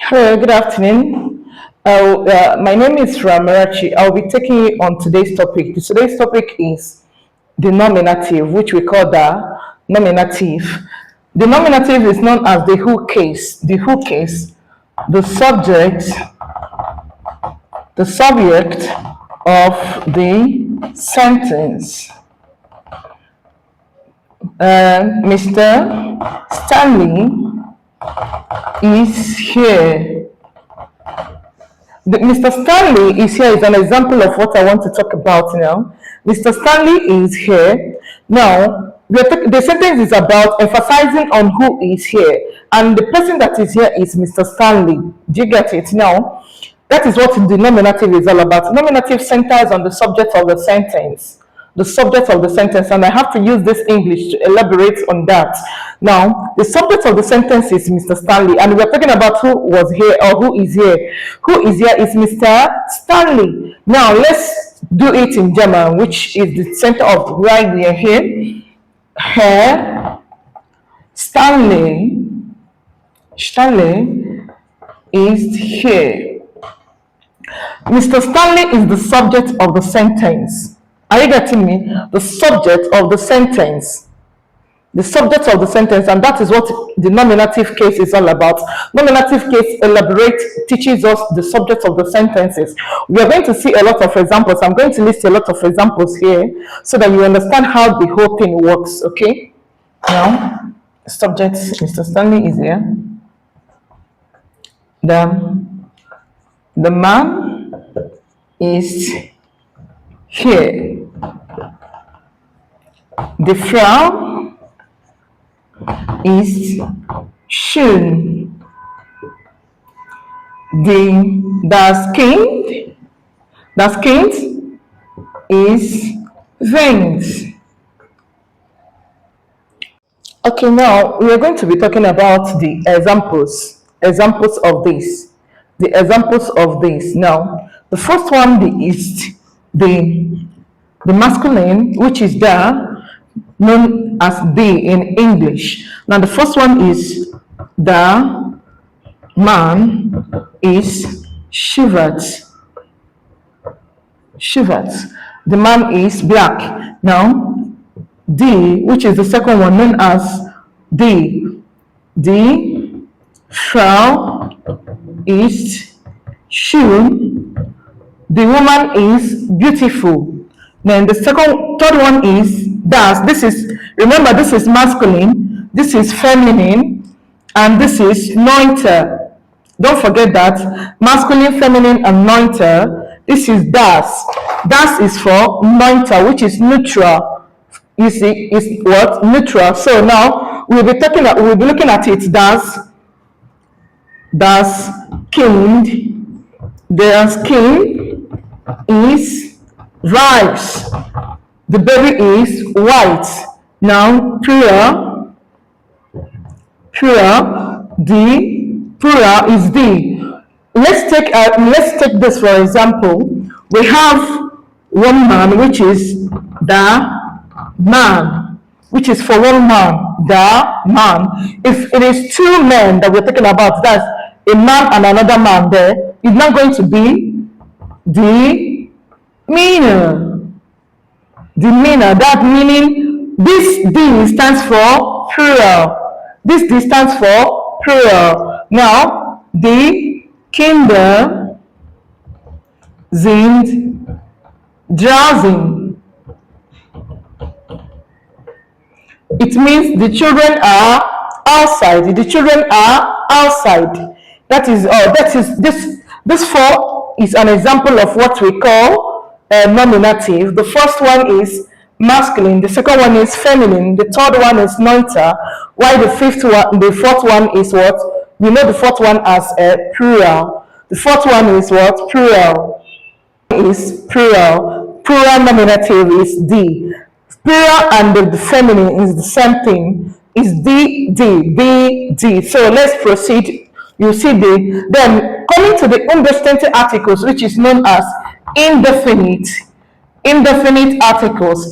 Hello, good afternoon. My name is Ramarachi. I'll be taking you on today's topic. Today's topic is the nominative, which we call the nominative. The nominative is known as the who case. The who case, the subject of the sentence. Mr. Stanley is here. Mr. Stanley is here is an example of what I want to talk about now. Mr. Stanley is here. Now, the sentence is about emphasizing on who is here. And the person that is here is Mr. Stanley. Do you get it? Now, that is what the nominative is all about. Nominative centers on the subject of the sentence. The subject of the sentence, and I have to use this English to elaborate on that. Now, the subject of the sentence is Mr. Stanley, and we're talking about who was here or who is here. Who is here is Mr. Stanley. Now, let's do it in German, which is the center of why we are here. Herr Stanley is here. Mr. Stanley is the subject of the sentence. Are you getting me? The subject of the sentence. The subject of the sentence, and that is what the nominative case is all about. Nominative case teaches us the subject of the sentences. We are going to see a lot of examples. I'm going to list a lot of examples here so that you understand how the whole thing works, okay? Now, subject, Mr. Stanley is here. The man is here. Die Frau ist schön. Das Kind ist weint. Okay, now we are going to be talking about the examples of this. The examples of this. Now, the first one is the masculine, which is known as the in English. Now the first one is the man is shivered. The man is black. Now which is the second one, known as the Frau is schön. The woman is beautiful. Then the third one is das. Remember, this is masculine, this is feminine, and this is neuter. Don't forget that. Masculine, feminine, and neuter. This is das. Das is for neuter, which is neutral. You see, is what? Neutral. So now we'll be looking at it. Das Kind. Das Kind is rice. The baby is white. Now plural, the plural is the. Let's take this for example. We have one man, which is the man, which is for one man, the man. If it is two men that we're talking about, that's a man and another man there, it's not going to be the meaner. The meaner, that meaning this D stands for plural. This D stands for plural. Now, die Kinder sind draußen. It means the children are outside. The children are outside. This four is an example of what we call nominative. The first one is masculine, the second one is feminine, the third one is neuter, while the fourth one is what? We know the fourth one as a plural. The fourth one is what? Plural. Is plural. Plural nominative is the. Plural and the feminine is the same thing. Is the. So let's proceed. You see the. Then coming to the unbestemte articles, which is known as indefinite articles.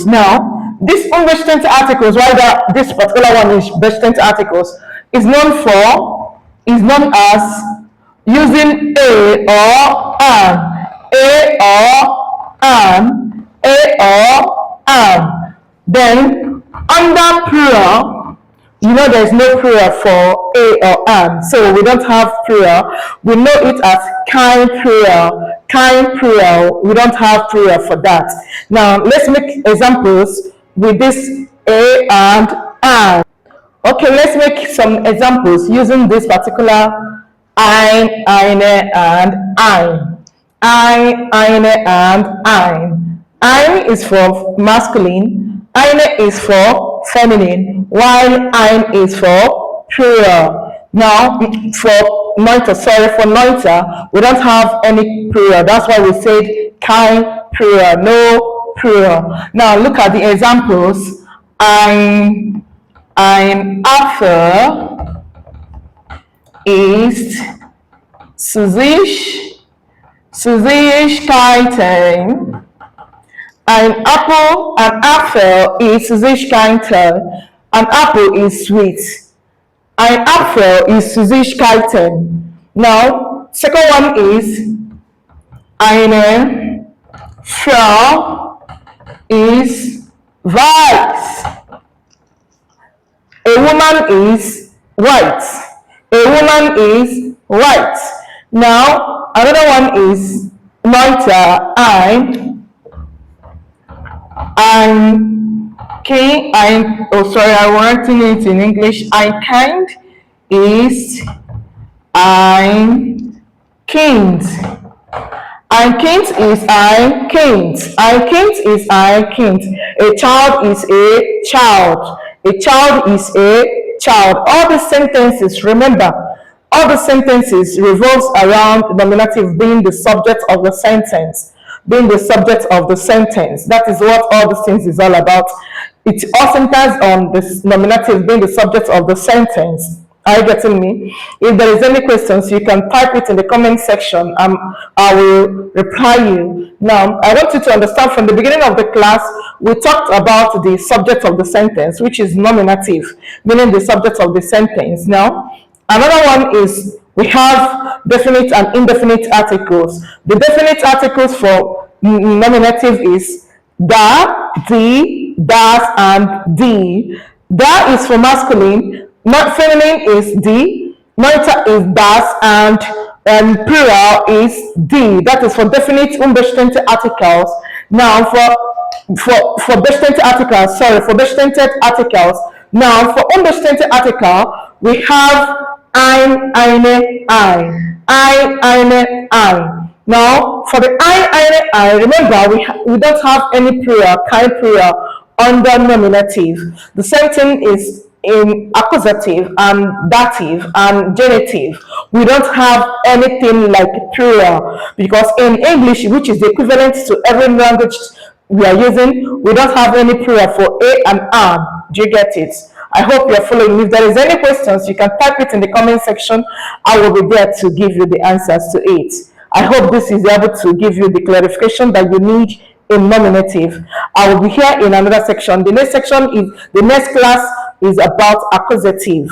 Now This unbeständige articles, why this particular one is beständige articles, is known as using a or an. Then under plural, there's no plural for a or an, so we don't have plural. We know it as kind plural. We don't have plural for that. Now let's make examples with this a and an. Okay, let's make some examples using this particular eine and ein. Eine and ein. Ein is for masculine, eine is for feminine, while ein is for plural. Now, for neuter, we don't have any plural. That's why we said kein plural, no plural. Now, look at the examples. Ein Affe ist Süßigkeiten. An apple is Süßigkeiten. An apple is sweet. Ein Apfel is Süßigkeiten. Now, second one is eine Frau ist weiß. A woman is white. A woman is white. Now, another one is neuter, I'm writing it in English. I'm kind is I'm kind. Ein Kind is ein Kind. Ein Kind is ein Kind. A child is a child. A child is a child. All the sentences, remember, all the sentences revolves around nominative being the subject of the sentence. Being the subject of the sentence. That is what all these things is all about. It all centers on the nominative being the subject of the sentence. Are you getting me? If there is any questions, you can type it in the comment section. I will reply you. Now, I want you to understand from the beginning of the class, we talked about the subject of the sentence, which is nominative, meaning the subject of the sentence. Now, another one is we have definite and indefinite articles. The definite articles for nominative is da, die, das, and die. Da is for masculine. Feminine is die, neuter is das, and plural is die. That is for definite unbestimmte articles. Now for bestimmte articles, for bestimmte articles. Now for unbestimmte article, we have ein, eine, ein. Now for the ein, remember we don't have any plural, kind plural under nominative. The same thing is in accusative and dative and genitive. We don't have anything like plural because in English, which is the equivalent to every language we are using, we don't have any plural for a and an. Do you get it? I hope you're following. If there is any questions, you can type it in the comment section. I will be there to give you the answers to it. I hope this is able to give you the clarification that you need in nominative. I will be here in another section. The next class is about accusative.